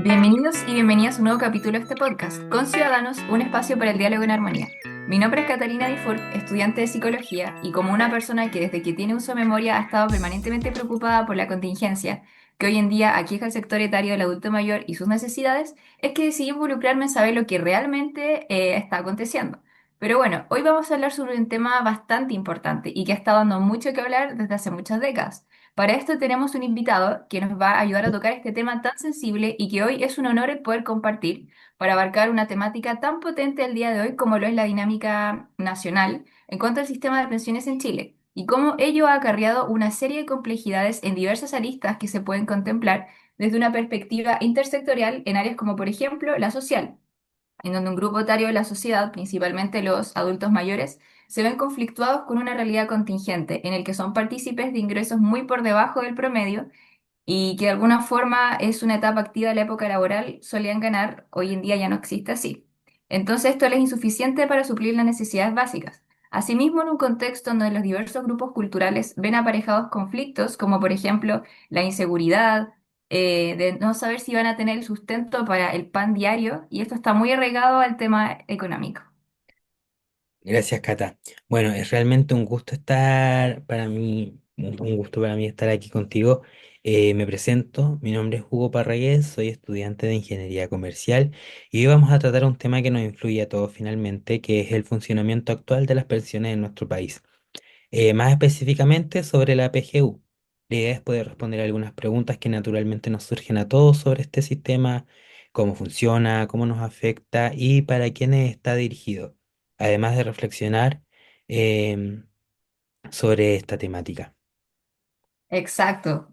Bienvenidos y bienvenidas a un nuevo capítulo de este podcast, Con Ciudadanos, un espacio para el diálogo en armonía. Mi nombre es Catalina Difurc, estudiante de psicología, y como una persona que desde que tiene uso de memoria ha estado permanentemente preocupada por la contingencia que hoy en día aqueja el sector etario del adulto mayor y sus necesidades, es que decidí involucrarme en saber lo que realmente está aconteciendo. Pero bueno, hoy vamos a hablar sobre un tema bastante importante y que ha estado dando mucho que hablar desde hace muchas décadas. Para esto tenemos un invitado que nos va a ayudar a tocar este tema tan sensible y que hoy es un honor el poder compartir para abarcar una temática tan potente el día de hoy como lo es la dinámica nacional en cuanto al sistema de pensiones en Chile y cómo ello ha acarreado una serie de complejidades en diversas aristas que se pueden contemplar desde una perspectiva intersectorial en áreas como por ejemplo la social, en donde un grupo etario de la sociedad, principalmente los adultos mayores, se ven conflictuados con una realidad contingente en el que son partícipes de ingresos muy por debajo del promedio y que de alguna forma es una etapa activa de la época laboral, solían ganar, hoy en día ya no existe así. Entonces esto les es insuficiente para suplir las necesidades básicas. Asimismo, en un contexto donde los diversos grupos culturales ven aparejados conflictos, como por ejemplo la inseguridad, de no saber si van a tener el sustento para el pan diario, y esto está muy arraigado al tema económico. Gracias, Cata. Bueno, es realmente un gusto estar para mí, un gusto para mí estar aquí contigo. Me presento, mi nombre es Hugo Parragués, soy estudiante de Ingeniería Comercial y hoy vamos a tratar un tema que nos influye a todos finalmente, que es el funcionamiento actual de las pensiones en nuestro país. Más específicamente sobre la PGU. La idea es poder responder algunas preguntas que naturalmente nos surgen a todos sobre este sistema, cómo funciona, cómo nos afecta y para quiénes está dirigido, además de reflexionar em, sobre esta temática. Exacto.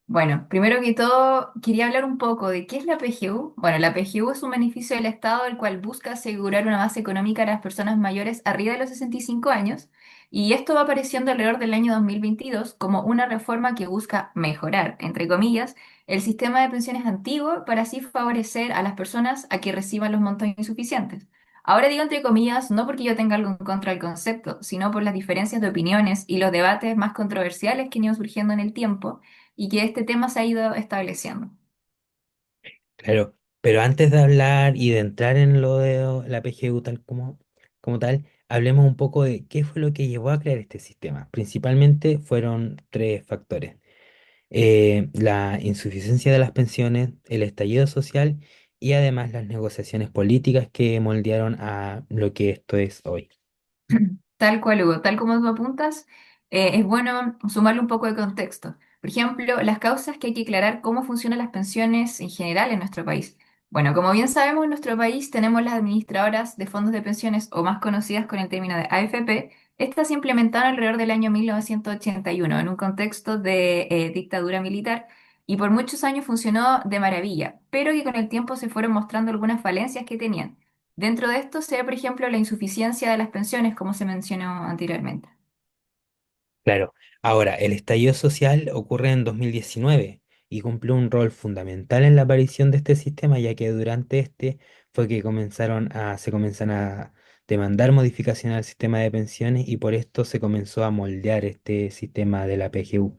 Bueno, primero que todo, quería hablar un poco de qué es la PGU. Bueno, la PGU es un beneficio del Estado el cual busca asegurar una base económica a las personas mayores arriba de los 65 años, y esto va apareciendo alrededor del año 2022 como una reforma que busca mejorar, entre comillas, el sistema de pensiones antiguo para así favorecer a las personas a que reciban los montos insuficientes. Ahora digo entre comillas, no porque yo tenga algo en contra del concepto, sino por las diferencias de opiniones y los debates más controversiales que han ido surgiendo en el tiempo y que este tema se ha ido estableciendo. Claro, pero antes de hablar y de entrar en lo de la PGU como tal, hablemos un poco de qué fue lo que llevó a crear este sistema. Principalmente fueron tres factores. La insuficiencia de las pensiones, el estallido social y además las negociaciones políticas que moldearon a lo que esto es hoy. Tal cual, Hugo, tal como tú apuntas, es bueno sumarle un poco de contexto. Por ejemplo, las causas que hay que aclarar cómo funcionan las pensiones en general en nuestro país. Bueno, como bien sabemos, en nuestro país tenemos las administradoras de fondos de pensiones, o más conocidas con el término de AFP. Estas se implementaron alrededor del año 1981 en un contexto de dictadura militar y por muchos años funcionó de maravilla, pero que con el tiempo se fueron mostrando algunas falencias que tenían. Dentro de esto se ve, por ejemplo, la insuficiencia de las pensiones, como se mencionó anteriormente. Claro, ahora, el estallido social ocurre en 2019 y cumple un rol fundamental en la aparición de este sistema, ya que durante este fue que se comenzaron a demandar modificaciones al sistema de pensiones y por esto se comenzó a moldear este sistema de la PGU,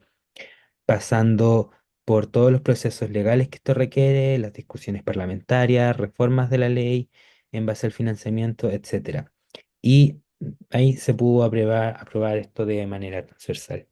pasando por todos los procesos legales que esto requiere, las discusiones parlamentarias, reformas de la ley en base al financiamiento, etcétera. Y ahí se pudo aprobar esto de manera transversal.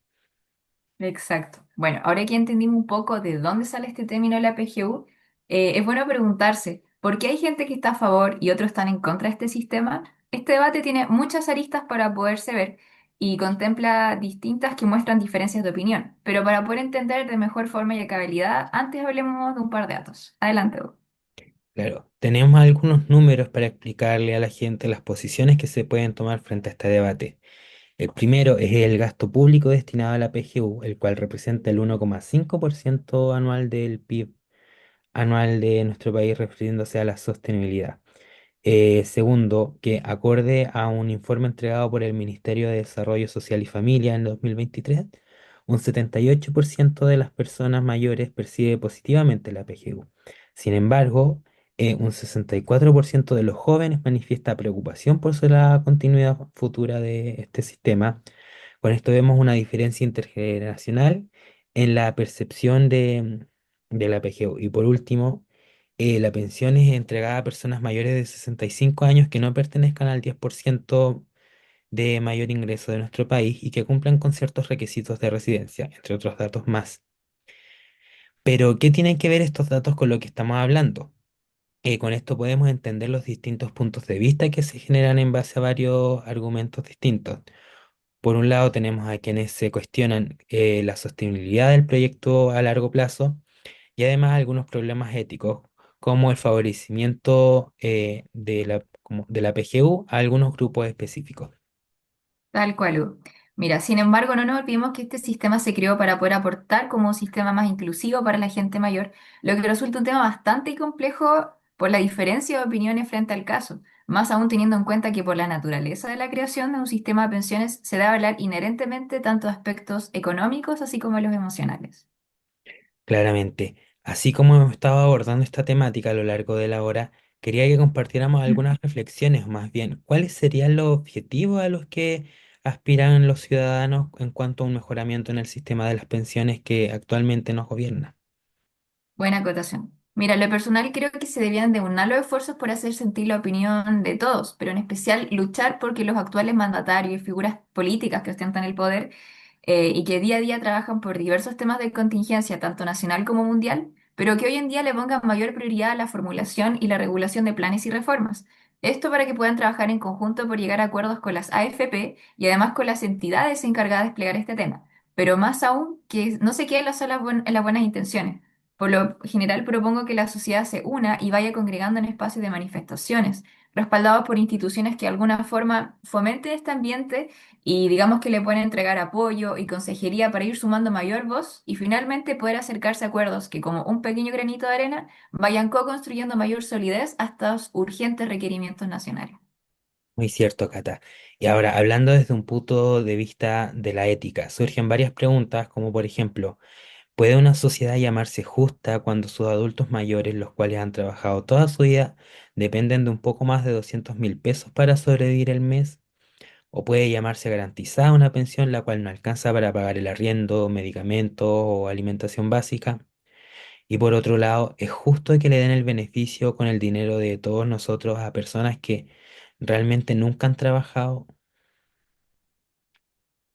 Exacto. Bueno, ahora que entendimos un poco de dónde sale este término de la PGU, es bueno preguntarse, ¿por qué hay gente que está a favor y otros están en contra de este sistema? Este debate tiene muchas aristas para poderse ver y contempla distintas que muestran diferencias de opinión, pero para poder entender de mejor forma y a cabalidad, antes hablemos de un par de datos. Adelante, Hugo. Claro, tenemos algunos números para explicarle a la gente las posiciones que se pueden tomar frente a este debate. El primero es el gasto público destinado a la PGU, el cual representa el 1,5% anual del PIB anual de nuestro país, refiriéndose a la sostenibilidad. Segundo, que acorde a un informe entregado por el Ministerio de Desarrollo Social y Familia en 2023, un 78% de las personas mayores percibe positivamente la PGU. Sin embargo, un 64% de los jóvenes manifiesta preocupación por la continuidad futura de este sistema. Con esto vemos una diferencia intergeneracional en la percepción de la PGU. Y por último, La pensión es entregada a personas mayores de 65 años que no pertenezcan al 10% de mayor ingreso de nuestro país y que cumplan con ciertos requisitos de residencia, entre otros datos más. Pero, ¿qué tienen que ver estos datos con lo que estamos hablando? Con esto podemos entender los distintos puntos de vista que se generan en base a varios argumentos distintos. Por un lado, tenemos a quienes se cuestionan la sostenibilidad del proyecto a largo plazo y además algunos problemas éticos, como el favorecimiento de la PGU a algunos grupos específicos. Tal cual, Hugo. Mira, sin embargo, no nos olvidemos que este sistema se creó para poder aportar como un sistema más inclusivo para la gente mayor, lo que resulta un tema bastante complejo por la diferencia de opiniones frente al caso, más aún teniendo en cuenta que por la naturaleza de la creación de un sistema de pensiones se debe hablar inherentemente tanto de aspectos económicos así como de los emocionales. Claramente, así como hemos estado abordando esta temática a lo largo de la hora, quería que compartiéramos algunas reflexiones, o más bien, ¿cuáles serían los objetivos a los que aspiran los ciudadanos en cuanto a un mejoramiento en el sistema de las pensiones que actualmente nos gobierna? Buena acotación. Mira, lo personal creo que se debían de unar los esfuerzos por hacer sentir la opinión de todos, pero en especial luchar porque los actuales mandatarios y figuras políticas que ostentan el poder y que día a día trabajan por diversos temas de contingencia, tanto nacional como mundial, pero que hoy en día le pongan mayor prioridad a la formulación y la regulación de planes y reformas. Esto para que puedan trabajar en conjunto por llegar a acuerdos con las AFP y además con las entidades encargadas de desplegar este tema, pero más aún que no se queden en las buenas intenciones. Por lo general propongo que la sociedad se una y vaya congregando en espacios de manifestaciones, respaldados por instituciones que de alguna forma fomenten este ambiente y digamos que le pueden entregar apoyo y consejería para ir sumando mayor voz y finalmente poder acercarse a acuerdos que como un pequeño granito de arena vayan co-construyendo mayor solidez a estos urgentes requerimientos nacionales. Muy cierto, Cata. Y ahora, hablando desde un punto de vista de la ética, surgen varias preguntas, como por ejemplo, ¿puede una sociedad llamarse justa cuando sus adultos mayores, los cuales han trabajado toda su vida, dependen de un poco más de 200.000 pesos para sobrevivir el mes? ¿O puede llamarse garantizada una pensión la cual no alcanza para pagar el arriendo, medicamentos o alimentación básica? Y por otro lado, ¿es justo que le den el beneficio con el dinero de todos nosotros a personas que realmente nunca han trabajado?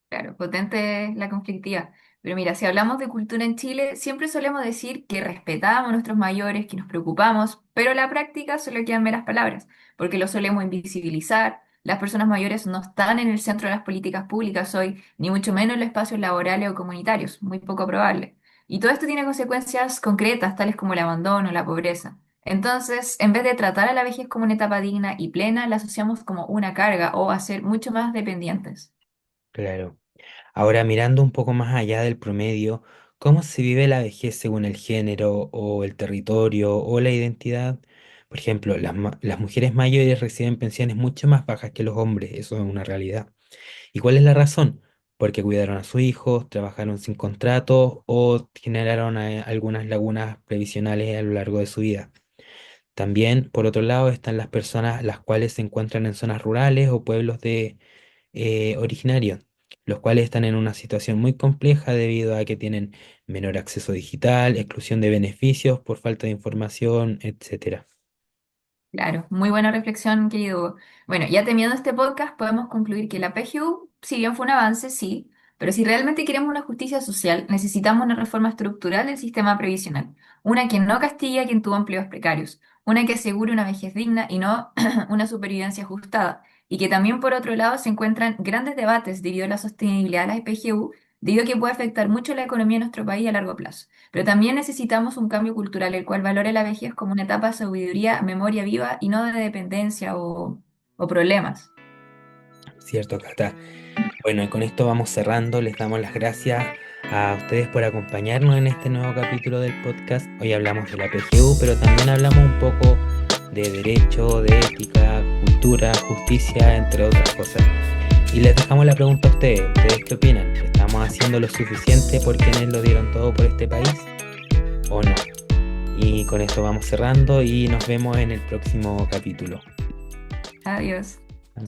Claro, potente la conflictividad. Pero mira, si hablamos de cultura en Chile, siempre solemos decir que respetamos a nuestros mayores, que nos preocupamos, pero en la práctica solo quedan meras palabras, porque lo solemos invisibilizar. Las personas mayores no están en el centro de las políticas públicas hoy, ni mucho menos en los espacios laborales o comunitarios, muy poco probable. Y todo esto tiene consecuencias concretas, tales como el abandono, la pobreza. Entonces, en vez de tratar a la vejez como una etapa digna y plena, la asociamos como una carga o a ser mucho más dependientes. Claro. Ahora, mirando un poco más allá del promedio, ¿cómo se vive la vejez según el género o el territorio o la identidad? Por ejemplo, las mujeres mayores reciben pensiones mucho más bajas que los hombres, eso es una realidad. ¿Y cuál es la razón? Porque cuidaron a sus hijos, trabajaron sin contrato o generaron algunas lagunas previsionales a lo largo de su vida. También, por otro lado, están las personas las cuales se encuentran en zonas rurales o pueblos de originarios, los cuales están en una situación muy compleja debido a que tienen menor acceso digital, exclusión de beneficios por falta de información, etcétera. Claro, muy buena reflexión, querido Hugo. Bueno, ya terminando este podcast, podemos concluir que la PGU, si bien fue un avance, sí, pero si realmente queremos una justicia social, necesitamos una reforma estructural del sistema previsional, una que no castigue a quien tuvo empleos precarios, una que asegure una vejez digna y no una supervivencia ajustada, y que también por otro lado se encuentran grandes debates debido a la sostenibilidad de la PGU, debido a que puede afectar mucho la economía de nuestro país a largo plazo. Pero también necesitamos un cambio cultural, el cual valore la vejez como una etapa de sabiduría, memoria viva y no de dependencia o problemas. ¿Cierto, Cata? Bueno, y con esto vamos cerrando. Les damos las gracias a ustedes por acompañarnos en este nuevo capítulo del podcast. Hoy hablamos de la PGU, pero también hablamos un poco de derecho, de ética, cultura, justicia, entre otras cosas. Y les dejamos la pregunta a ustedes. ¿Ustedes qué opinan? ¿Estamos haciendo lo suficiente por quienes lo dieron todo por este país o no? Y con esto vamos cerrando y nos vemos en el próximo capítulo. Adiós.